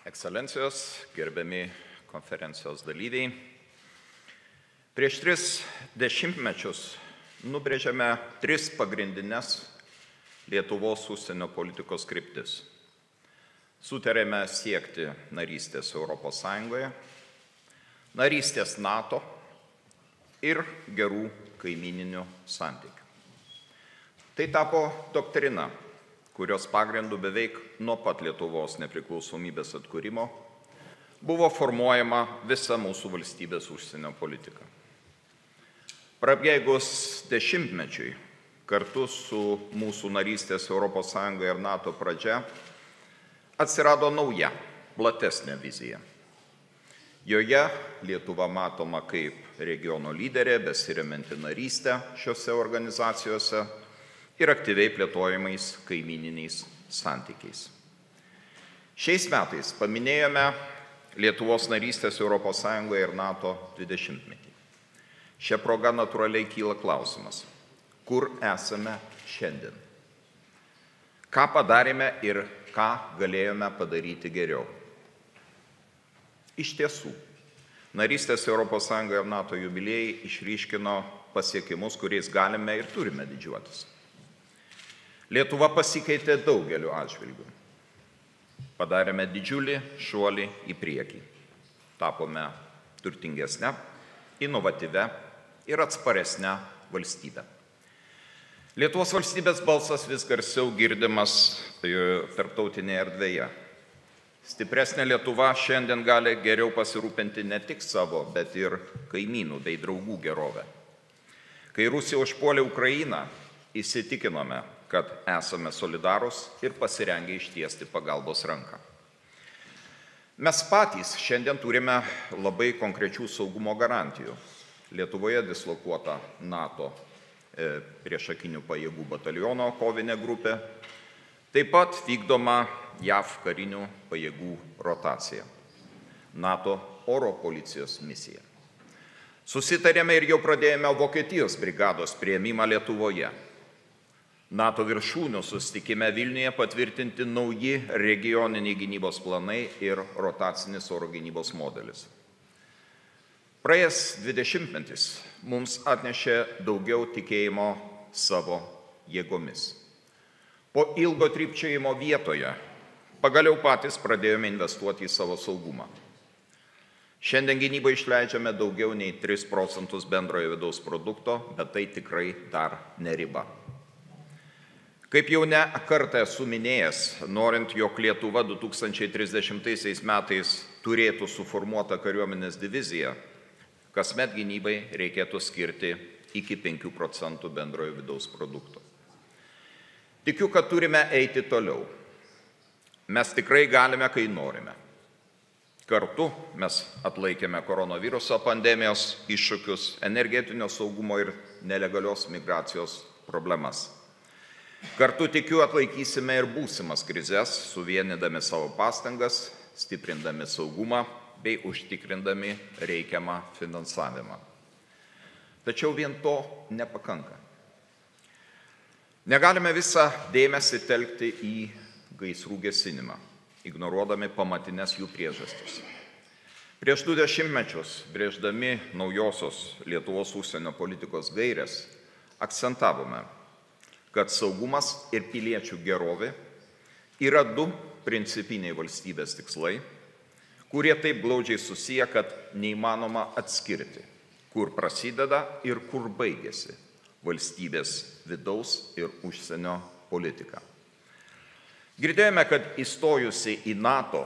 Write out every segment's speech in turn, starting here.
Ekscelencijos, gerbiami konferencijos dalyviai, prieš 3 dešimtmečius nubrėžėme 3 pagrindines Lietuvos užsienio politikos kryptis. Sutarėme siekti narystės Europos Sąjungoje, narystės NATO ir gerų kaimininių santykių. Tai tapo doktrina, kurios pagrindų beveik nuo pat Lietuvos nepriklausomybės atkūrimo buvo formuojama visa mūsų valstybės užsienio politika. Prabėgus dešimtmečiui, kartu su mūsų narystės Europos Sąjungoje ir NATO pradžia, atsirado nauja, platesnė vizija. Joje Lietuva matoma kaip regiono lyderė, besiremianti narystę šiuose organizacijose ir aktyviai plėtojamais kaimininiais santykiais. Šiais metais paminėjome Lietuvos narystės Europos Sąjungoje ir NATO 20-metį. Šia proga natūraliai kyla klausimas, kur esame šiandien? Ką padarėme ir ką galėjome padaryti geriau? Iš tiesų, narystės Europos Sąjungoje ir NATO jubiliejai išryškino pasiekimus, kuriais galime ir turime didžiuotis. Lietuva pasikeitė daugeliu atžvilgių. Padarėme didžiulį šuolį į priekį. Tapome turtingesnę, inovatyvę ir atsparesnę valstybę. Lietuvos valstybės balsas vis garsiau girdimas tarptautinėje erdvėje. Stipresnė Lietuva šiandien gali geriau pasirūpinti ne tik savo, bet ir kaimynų bei draugų gerovę. Kai Rusija užpuolė Ukrainą, įsitikinome, kad esame solidarūs ir pasirengę ištiesti pagalbos ranką. Mes patys šiandien turime labai konkrečių saugumo garantijų. Lietuvoje dislokuota NATO priešakinių pajėgų bataliono kovinė grupė, taip pat vykdoma JAV karinių pajėgų rotacija, NATO oro policijos misija. Susitarėme ir jau pradėjome Vokietijos brigados priėmimą Lietuvoje. NATO viršūnių susitikime Vilniuje patvirtinti nauji regioniniai gynybos planai ir rotacinis oro gynybos modelis. Praėjęs 20-metis mums atnešė daugiau tikėjimo savo jėgomis. Po ilgo trypčiojimo vietoje pagaliau patys pradėjome investuoti į savo saugumą. Šiandien gynybai išleidžiame daugiau nei 3% bendrojo vidaus produkto, bet tai tikrai dar ne riba. Kaip jau ne kartą esu minėjęs, norint, jog Lietuva 2030 metais turėtų suformuotą kariuomenės diviziją, kasmet gynybai reikėtų skirti iki 5% bendrojo vidaus produkto. Tikiu, kad turime eiti toliau. Mes tikrai galime, kai norime. Kartu mes atlaikėme koronaviruso pandemijos iššūkius, energetinio saugumo ir nelegalios migracijos problemas. Kartu tikiu atlaikysime ir būsimas krizes, suvienydami savo pastangas, stiprindami saugumą bei užtikrindami reikiamą finansavimą. Tačiau vien to nepakanka. Negalime visą dėmesį telkti į gaisrų gesinimą, ignoruodami pamatines jų priežastis. Prieš 2 dešimtmečius, brėždami naujosios Lietuvos užsienio politikos gaires, akcentavome, kad saugumas ir piliečių gerovė yra 2 principiniai valstybės tikslai, kurie taip glaudžiai susiję, kad neįmanoma atskirti, kur prasideda ir kur baigėsi valstybės vidaus ir užsienio politika. Girdėjome, kad įstojusi į NATO,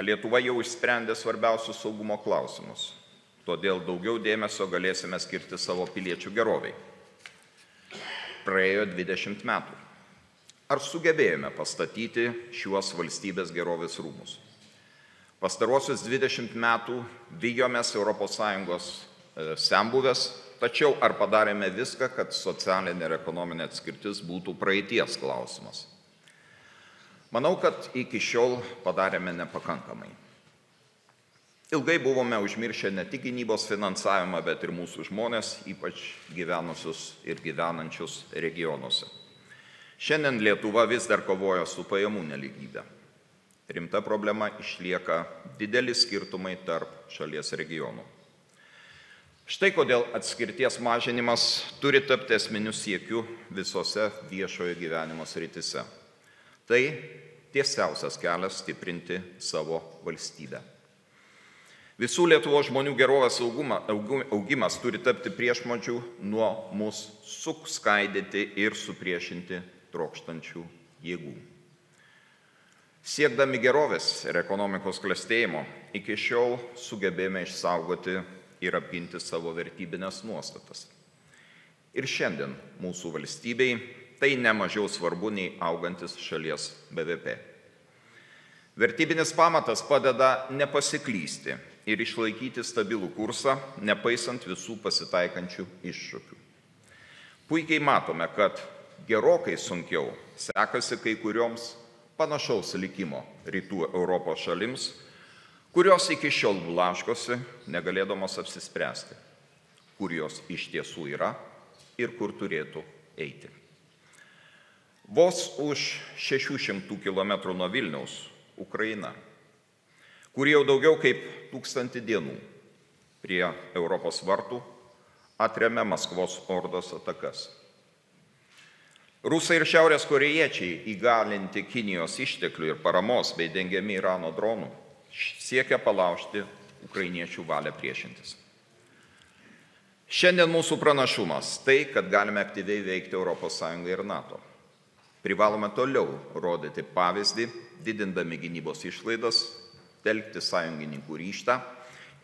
Lietuva jau išsprendė svarbiausius saugumo klausimus, todėl daugiau dėmesio galėsime skirti savo piliečių geroviai. Praėjo 20 metų. Ar sugebėjome pastatyti šiuos valstybės gerovės rūmus? Pastaruosius 20 metų vijomės ES senbuvės, tačiau ar padarėme viską, kad socialinė ir ekonominė atskirtis būtų praeities klausimas? Manau, kad iki šiol padarėme nepakankamai. Ilgai buvome užmiršę ne tik gynybos finansavimą, bet ir mūsų žmonės, ypač gyvenusius ir gyvenančius regionuose. Šiandien Lietuva vis dar kovoja su pajamų nelygybė. rimta problema išlieka dideli skirtumai tarp šalies regionų. Štai kodėl atskirties mažinimas turi tapti esminiu siekiu visose viešojo gyvenimo srityse. Tai tiesiausias kelias stiprinti savo valstybę. Visų Lietuvos žmonių gerovės augimas turi tapti priešnuodžiu nuo mus suskaidyti ir supriešinti trokštančių jėgų. Siekdami gerovės ir ekonomikos klestėjimo, iki šiol sugebėjome išsaugoti ir apginti savo vertybinės nuostatas. Ir šiandien mūsų valstybei tai nemažiau svarbu nei augantis šalies BVP. Vertybinis pamatas padeda nepasiklysti ir išlaikyti stabilų kursą, nepaisant visų pasitaikančių iššūkių. Puikiai matome, kad gerokai sunkiau sekasi kai kurioms panašaus likimo rytų Europos šalims, kurios iki šiol blaškosi, negalėdamos apsispręsti, kur jos iš tiesų yra ir kur turėtų eiti. Vos už 600 km nuo Vilniaus Ukraina, kur jau daugiau kaip 1000 dienų prie Europos vartų atremia Maskvos ordos atakas. Rusai ir šiaurės korėjiečiai, įgalinti Kinijos išteklių ir paramos bei dengiami Irano dronų, siekia palaužti ukrainiečių valią priešintis. Šiandien mūsų pranašumas tai, kad galime aktyviai veikti ES ir NATO. Privalome toliau rodyti pavyzdį, didindami gynybos išlaidas, telkti sąjungininkų ryžtą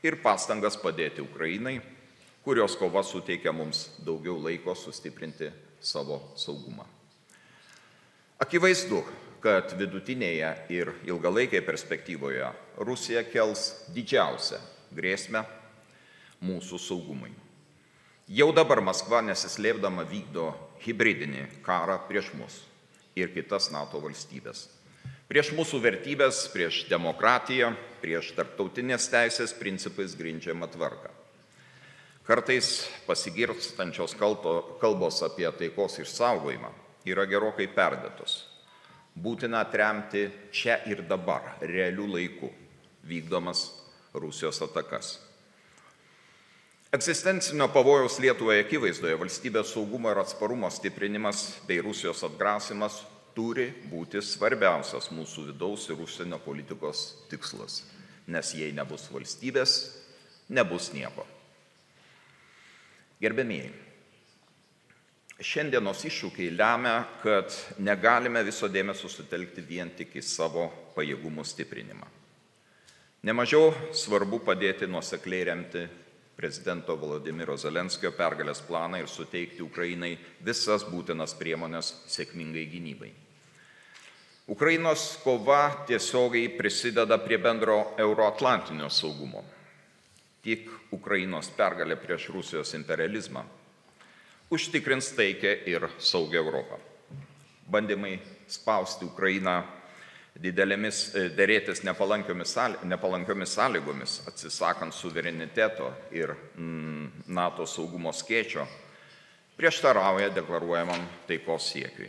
ir pastangas padėti Ukrainai, kurios kova suteikia mums daugiau laiko sustiprinti savo saugumą. Akivaizdu, kad vidutinėje ir ilgalaikėje perspektyvoje Rusija kels didžiausią grėsmę mūsų saugumui. Jau dabar Maskva nesislėpdama vykdo hibridinį karą prieš mus ir kitas NATO valstybės. Prieš mūsų vertybės, prieš demokratiją, prieš tarptautinės teisės principais grindžiamą tvarką. Kartais pasigirstančios kalbos apie taikos išsaugojimą yra gerokai perdėtos. Būtina atremti čia ir dabar, realių laikų, vykdomas Rusijos atakas. Egzistencinio pavojaus Lietuvoje akivaizdoje valstybės saugumo ir atsparumo stiprinimas bei Rusijos atgrasimas turi būti svarbiausias mūsų vidaus ir užsienio politikos tikslas, nes jei nebus valstybės, nebus nieko. Gerbiamieji, šiandienos iššūkiai lemia, kad negalime viso dėmesio sutelkti vien tik į savo pajėgumų stiprinimą. Nemažiau svarbu padėti nuosekliai remti prezidento Volodymyro Zelenskio pergalės planą ir suteikti Ukrainai visas būtinas priemonės sėkmingai gynybai. Ukrainos kova tiesiogiai prisideda prie bendro euroatlantinio saugumo. Tik Ukrainos pergalė prieš Rusijos imperializmą užtikrins taikę ir saugią Europą. Bandymai spausti Ukrainą dėrėtis nepalankiomis sąlygomis, atsisakant suvereniteto ir NATO saugumo skėčio, prieštarauja deklaruojamam taikos siekiui.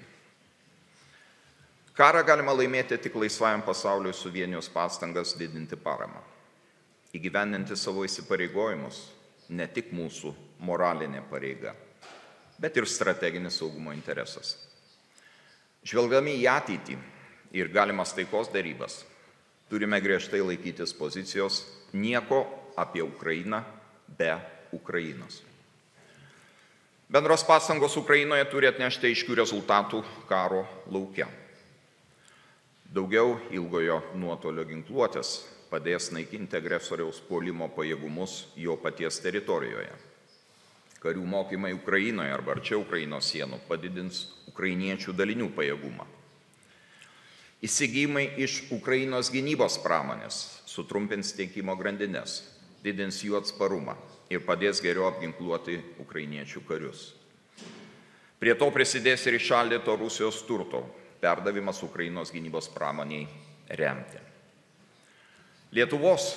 Karą galima laimėti tik laisvajam pasauliui suvienijus pastangas didinti paramą. Įgyvendinti savo įsipareigojimus ne tik mūsų moralinė pareiga, bet ir strateginis saugumo interesas. Žvelgdami į ateitį ir galimas taikos derybas, turime griežtai laikytis pozicijos nieko apie Ukrainą be Ukrainos. Bendros pastangos Ukrainoje turi atnešti aiškių rezultatų karo lauke. Daugiau ilgojo nuotolio ginkluotės padės naikinti agresoriaus puolimo pajėgumus jo paties teritorijoje. Karių mokymai Ukrainoje arba arčiau Ukrainos sienų padidins ukrainiečių dalinių pajėgumą. Įsigijimai iš Ukrainos gynybos pramonės sutrumpins tiekimo grandines, didins jų atsparumą ir padės geriau apginkluoti ukrainiečių karius. Prie to prisidės ir įšaldyto Rusijos turto perdavimas Ukrainos gynybos pramoniai remti. Lietuvos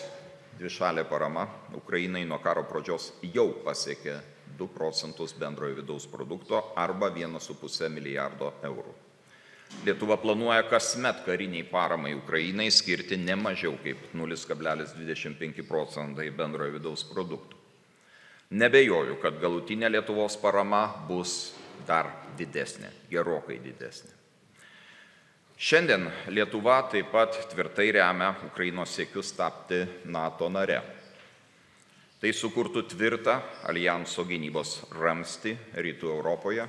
dvišalė parama Ukrainai nuo karo pradžios jau pasiekė 2 procentus bendrojo vidaus produkto arba 1,5 milijardo eurų. Lietuva planuoja kasmet kariniai paramai Ukrainai skirti ne mažiau kaip 0,25 procentai bendrojo vidaus produkto. Nebejoju, kad galutinė Lietuvos parama bus dar didesnė, gerokai didesnė. Šiandien Lietuva taip pat tvirtai remia Ukrainos siekius tapti NATO nare. Tai sukurtų tvirtą alijanso gynybos ramstį Rytų Europoje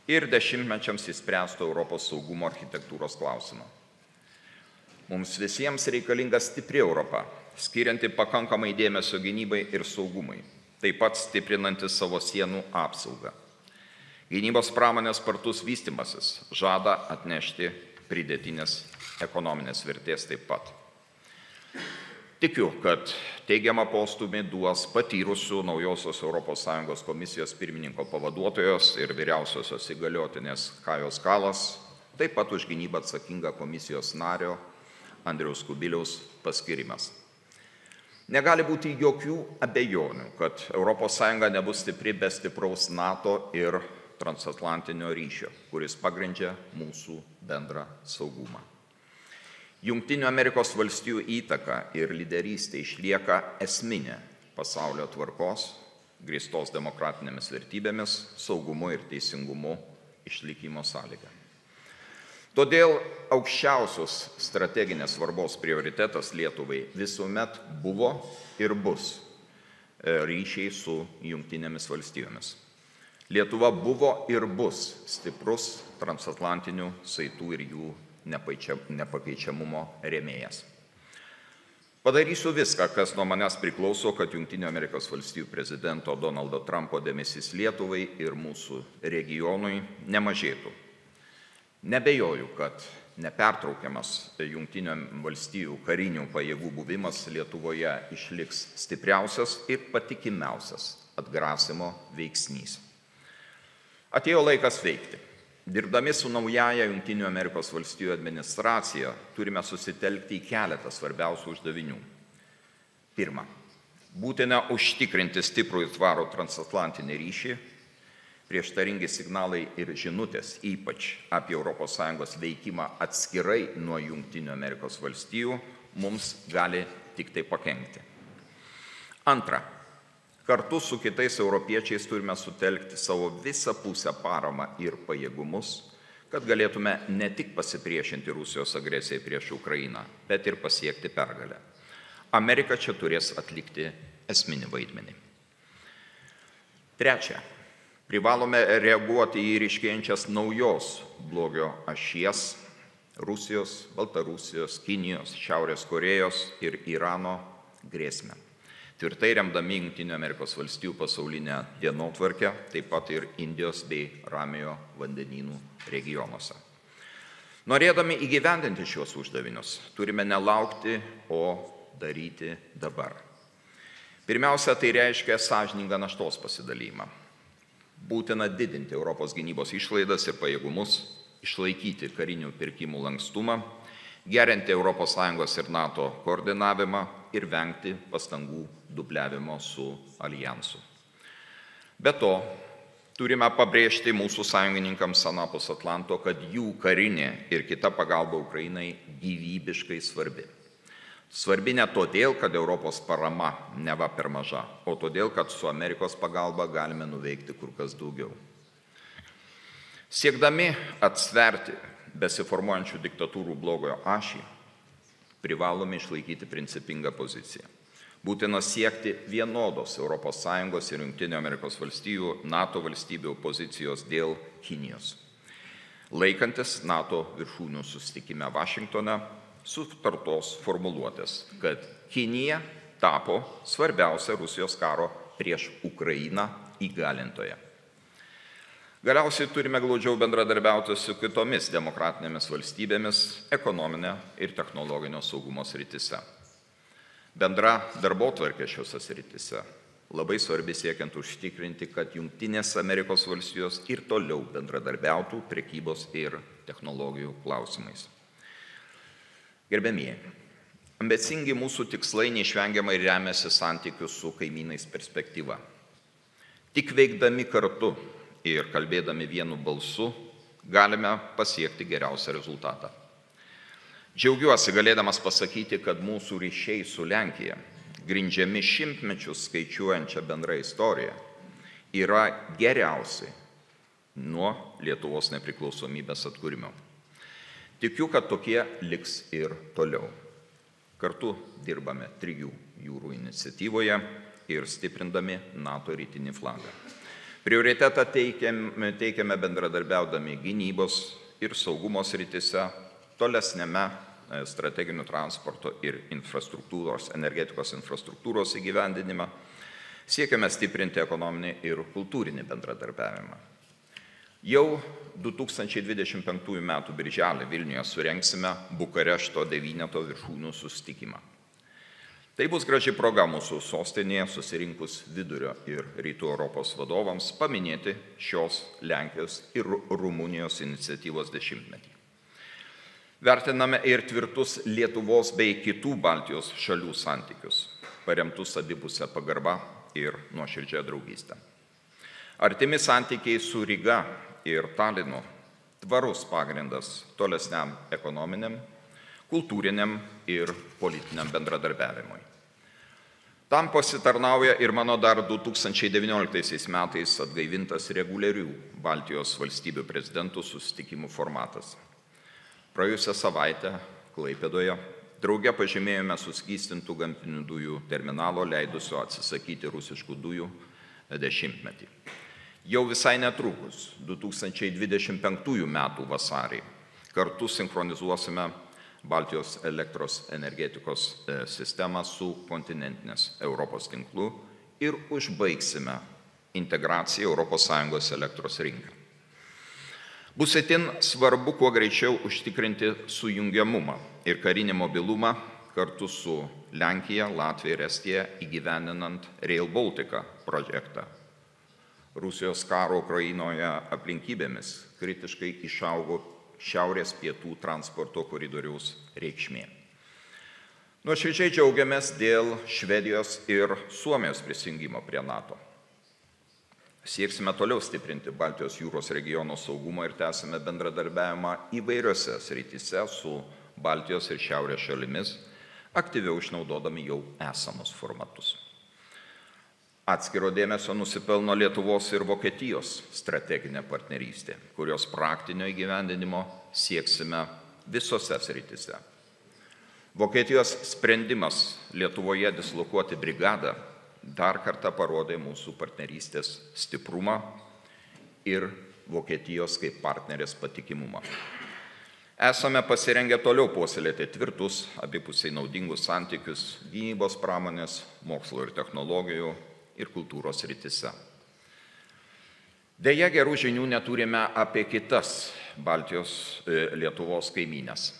ir dešimtmečiams įspręstų Europos saugumo architektūros klausimą. Mums visiems reikalinga stipri Europa, skirianti pakankamai dėmesio gynybai ir saugumui, taip pat stiprinanti savo sienų apsaugą. Gynybos pramonės spartus vystymasis žada atnešti pridėtinės ekonominės vertės taip pat. Tikiu, kad teigiamą postūmį duos patyrusių naujosios ES komisijos pirmininko pavaduotojos ir vyriausiosios įgaliotinės Kajos Kalas, taip pat už gynybą atsakinga komisijos nario Andriaus Kubiliaus paskirimas. Negali būti jokių abejonių, kad ES nebus stipri be stipraus NATO ir transatlantinio ryšio, kuris pagrindžia mūsų bendrą saugumą. Jungtinių Amerikos valstijų įtaka ir lyderystė išlieka esminė pasaulio tvarkos, grįstos demokratinėmis vertybėmis, saugumu ir teisingumu išlikimo sąlyga. Todėl aukščiausios strateginės svarbos prioritetas Lietuvai visuomet buvo ir bus ryšiai su Jungtinėmis valstijomis. Lietuva buvo ir bus stiprus transatlantinių saitų ir jų nepakeičiamumo rėmėjas. Padarysiu viską, kas nuo manęs priklauso, kad Jungtinių Amerikos valstijų prezidento Donaldo Trumpo dėmesys Lietuvai ir mūsų regionui nemažėtų. Nebejoju, kad nepertraukiamas Jungtinių valstijų karinių pajėgų buvimas Lietuvoje išliks stipriausias ir patikimiausias atgrasimo veiksnys. Atėjo laikas veikti. Dirbdami su naujaja Jungtinių Amerikos valstijų administracija turime susitelkti į keletą svarbiausių uždavinių. Pirma, būtina užtikrinti stiprų ir tvarų transatlantinį ryšį. Prieštaringi signalai ir žinutės, ypač apie ES veikimą atskirai nuo Jungtinių Amerikos valstijų, mums gali tik tai pakenkti. Antra, kartu su kitais europiečiais turime sutelkti savo visapusę paramą ir pajėgumus, kad galėtume ne tik pasipriešinti Rusijos agresijai prieš Ukrainą, bet ir pasiekti pergalę. Amerika čia turės atlikti esminį vaidmenį. Trečia, privalome reaguoti į ryškėjančias naujos blogio ašies Rusijos, Baltarusijos, Kinijos, Šiaurės Korėjos ir Irano grėsmę. Tvirtai remdami Jungtinių Amerikos valstijų pasaulinę dienotvarkę, taip pat ir Indijos bei Ramiojo vandenynų regionuose. Norėdami įgyvendinti šios uždavinius, turime nelaukti, o daryti dabar. Pirmiausia, tai reiškia sąžiningą naštos pasidalymą. Būtina didinti Europos gynybos išlaidas ir pajėgumus, išlaikyti karinių pirkimų lankstumą, gerinti ES ir NATO koordinavimą ir vengti pastangų dubliavimo su alijansu. Be to, turime pabrėžti mūsų sąjungininkams anapus Atlanto, kad jų karinė ir kita pagalba Ukrainai gyvybiškai svarbi. Svarbi ne todėl, kad Europos parama neva per maža, o todėl, kad su Amerikos pagalba galime nuveikti kur kas daugiau. Siekdami atsverti besiformuojančių diktatūrų blogojo ašį, privalome išlaikyti principingą poziciją. Būtina siekti vienodos ES ir Jungtinių Amerikos valstijų NATO valstybių pozicijos dėl Kinijos. Laikantis NATO viršūnių susitikime Vašingtone sutartos formuluotės, kad Kinija tapo svarbiausia Rusijos karo prieš Ukrainą įgalintoje. Galiausiai turime glaudžiau bendradarbiauti su kitomis demokratinėmis valstybėmis ekonominė ir technologinio saugumo srityse. Bendra darbotvarkė šiose srityse labai svarbi siekiant užtikrinti, kad Jungtinės Amerikos valstijos ir toliau bendradarbiautų prekybos ir technologijų klausimais. Gerbiamieji, ambicingi mūsų tikslai neišvengiamai remiasi santykių su kaimynais perspektyva. Tik veikdami kartu ir kalbėdami vienu balsu galime pasiekti geriausią rezultatą. Džiaugiuosi galėdamas pasakyti, kad mūsų ryšiai su Lenkija, grindžiami šimtmečius skaičiuojančią bendrą istoriją, yra geriausi nuo Lietuvos nepriklausomybės atkūrimo. Tikiu, kad tokie liks ir toliau. Kartu dirbame Trijų jūrų iniciatyvoje ir stiprindami NATO rytinį flangą. Prioritetą teikiame bendradarbiaudami gynybos ir saugumo srityse, tolesnėme strateginių transporto ir infrastruktūros, energetikos infrastruktūros įgyvendinimą, siekiame stiprinti ekonominį ir kultūrinį bendradarbiavimą. Jau 2025 m. birželį Vilniuje surengsime Bukarešto 9 viršūnių susitikimą. Tai bus graži proga mūsų sostinėje susirinkus Vidurio ir Rytų Europos vadovams paminėti šios Lenkijos ir Rumunijos iniciatyvos 10-metį. Vertiname ir tvirtus Lietuvos bei kitų Baltijos šalių santykius, paremtus abipusę pagarbą ir nuoširdžią draugystę. Artimi santykiai su Ryga ir Talinu tvarus pagrindas tolesniam ekonominiam, kultūriniam ir politiniam bendradarbiavimui. Tam pasitarnauja ir mano dar 2019 metais atgaivintas reguliarių Baltijos valstybių prezidentų susitikimų formatas. Praėjusią savaitę Klaipėdoje drauge pažymėjome suskystintų gamtinių dujų terminalo leidusio atsisakyti rusiškų dujų 10-metį. Jau visai netrukus, 2025 m. vasarį, kartu sinchronizuosime Baltijos elektros energetikos sistemą su kontinentinės Europos tinklu ir užbaigsime integraciją ES elektros rinką. Bus itin svarbu kuo greičiau užtikrinti sujungiamumą ir karinį mobilumą kartu su Lenkija, Latvija ir Estija įgyvendinant Rail Baltica projektą. Rusijos karo Ukrainoje aplinkybėmis kritiškai išaugo šiaurės pietų transporto koridoriaus reikšmė. Nuoširdžiai džiaugiamės dėl Švedijos ir Suomijos prisijungimo prie NATO. Sieksime toliau stiprinti Baltijos jūros regiono saugumą ir tęsime bendradarbiavimą įvairiose srityse su Baltijos ir Šiaurės šalimis, aktyviau išnaudodami jau esamus formatus. Atskiro dėmesio nusipelno Lietuvos ir Vokietijos strateginė partnerystė, kurios praktinio įgyvendinimo sieksime visose srityse. Vokietijos sprendimas Lietuvoje dislokuoti brigadą dar kartą parodė mūsų partnerystės stiprumą ir Vokietijos kaip partnerės patikimumą. Esame pasirengę toliau puoselėti tvirtus, abipusiai naudingus santykius gynybos pramonės, mokslo ir technologijų ir kultūros srityse. Deja, gerų žinių neturime apie kitas Baltijos Lietuvos kaimynės.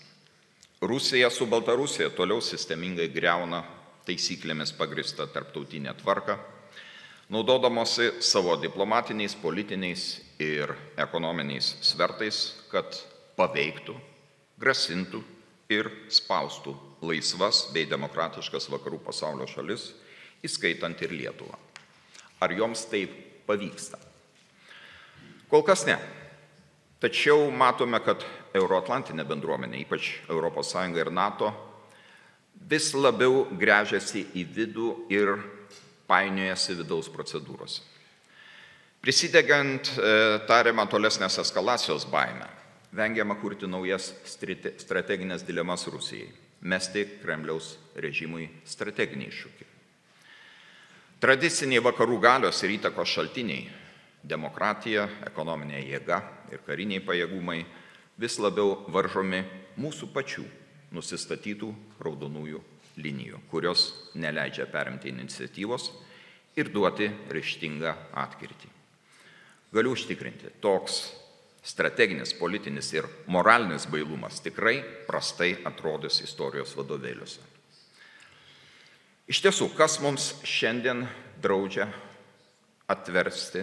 Rusija su Baltarusija toliau sistemingai griauna taisyklėmis pagrįstą tarptautinę tvarką, naudodamosi savo diplomatiniais, politiniais ir ekonominiais svertais, kad paveiktų, grasintų ir spaustų laisvas bei demokratiškas vakarų pasaulio šalis, įskaitant ir Lietuvą. Ar joms taip pavyksta? Kol kas ne. Tačiau matome, kad euroatlantinė bendruomenė, ypač ES ir NATO, vis labiau gręžiasi į vidų ir painiojasi vidaus procedūros. Prisidegant tariamą tolesnės eskalacijos baimę, vengiama kurti naujas strateginės dilemas Rusijai, mesti Kremliaus režimui strateginį iššūkį. Tradiciniai vakarų galios ir įtakos šaltiniai – demokratija, ekonominė jėga ir kariniai pajėgumai – vis labiau varžomi mūsų pačių nusistatytų raudonųjų linijų, kurios neleidžia perimti iniciatyvos ir duoti ryžtingą atkirtį. Galiu užtikrinti, toks strateginis, politinis ir moralinis bailumas tikrai prastai atrodys istorijos vadovėliuose. Iš tiesų, kas mums šiandien draudžia atversti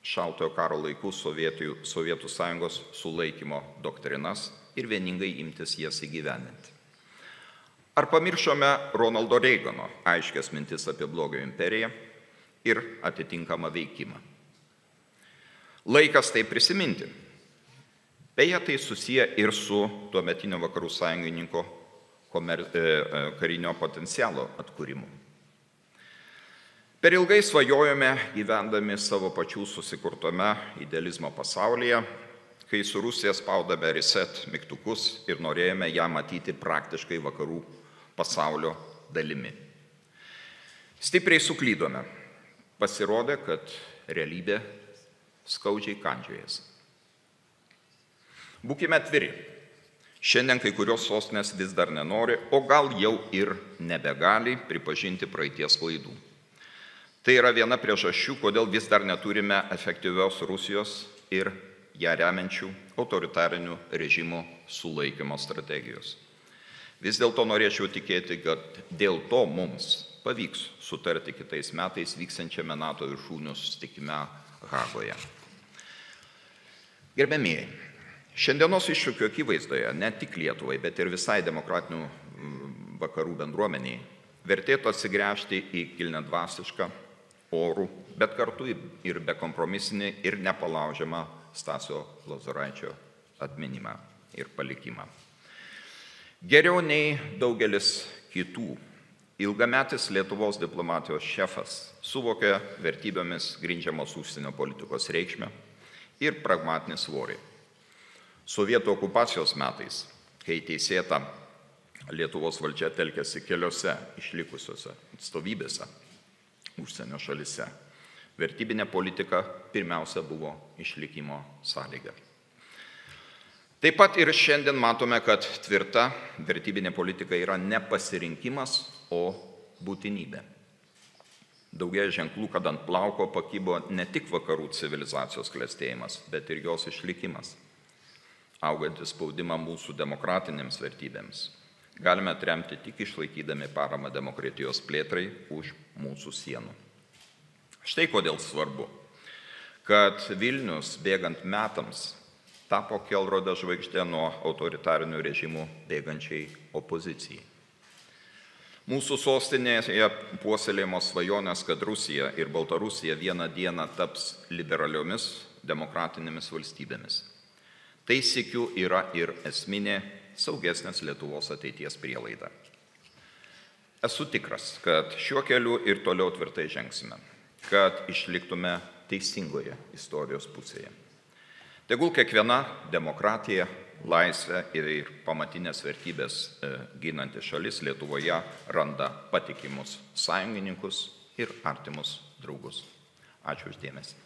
šaltojo karo laikų Sovietų Sąjungos sulaikymo doktrinas ir vieningai imtis jas įgyvendinti? Ar pamiršome Ronaldo Reigano aiškias mintis apie blogio imperiją ir atitinkamą veikimą? Laikas tai prisiminti. Beje, tai susiję ir su tuometinio vakarų sąjungininko karinio potencialo atkūrimu. Per ilgai svajojome gyvendami savo pačių susikurtame idealizmo pasaulyje, kai su Rusija spaudame reset mygtukus ir norėjome ją matyti praktiškai vakarų pasaulio dalimi. Stipriai suklydome. Pasirodė, kad realybė skaudžiai kandžiojasi. Būkime atviri. Šiandien kai kurios sostinės vis dar nenori, o gal jau ir nebegali pripažinti praeities klaidų. Tai yra viena priežasčių, kodėl vis dar neturime efektyvios Rusijos ir ją remiančių autoritarinių režimų sulaikymo strategijos. Vis dėlto norėčiau tikėti, kad dėl to mums pavyks sutarti kitais metais vyksiančiame NATO viršūnių susitikime Hagoje. Gerbiamieji, šiandienos iššūkių akivaizdoje ne tik Lietuvai, bet ir visai demokratinių vakarų bendruomeniai vertėtų atsigręžti į kilniadvasišką, orų, bet kartu ir bekompromisinį ir nepalaužiamą Stasio Lozoraičio atminimą ir palikimą. Geriau nei daugelis kitų, ilgametis Lietuvos diplomatijos šefas suvokė vertybėmis grindžiamos užsienio politikos reikšmę ir pragmatinį svorį. Sovietų okupacijos metais, kai teisėta Lietuvos valdžia telkėsi keliose išlikusiose atstovybėse užsienio šalise, vertybinė politika pirmiausia buvo išlikimo sąlyga. Taip pat ir šiandien matome, kad tvirta vertybinė politika yra ne pasirinkimas, o būtinybė. Daugia ženklų, kad ant plauko pakybo ne tik vakarų civilizacijos klestėjimas, bet ir jos išlikimas. Augantį spaudimą mūsų demokratinėms vertybėms galime atremti tik išlaikydami paramą demokratijos plėtrai už mūsų sienų. Štai kodėl svarbu, kad Vilnius bėgant metams tapo kelrodę žvaigždę nuo autoritarinių režimų bėgančiai opozicijai. Mūsų sostinėje puoselėjamos svajonės, kad Rusija ir Baltarusija vieną dieną taps liberaliomis demokratinėmis valstybėmis. Tai sykiu yra ir esminė saugesnės Lietuvos ateities prielaida. Esu tikras, kad šiuo keliu ir toliau tvirtai žengsime, kad išliktume teisingoje istorijos pusėje. Tegul kiekviena demokratija, laisvė ir pamatinės vertybės ginanti šalis Lietuvoje randa patikimus sąjungininkus ir artimus draugus. Ačiū už dėmesį.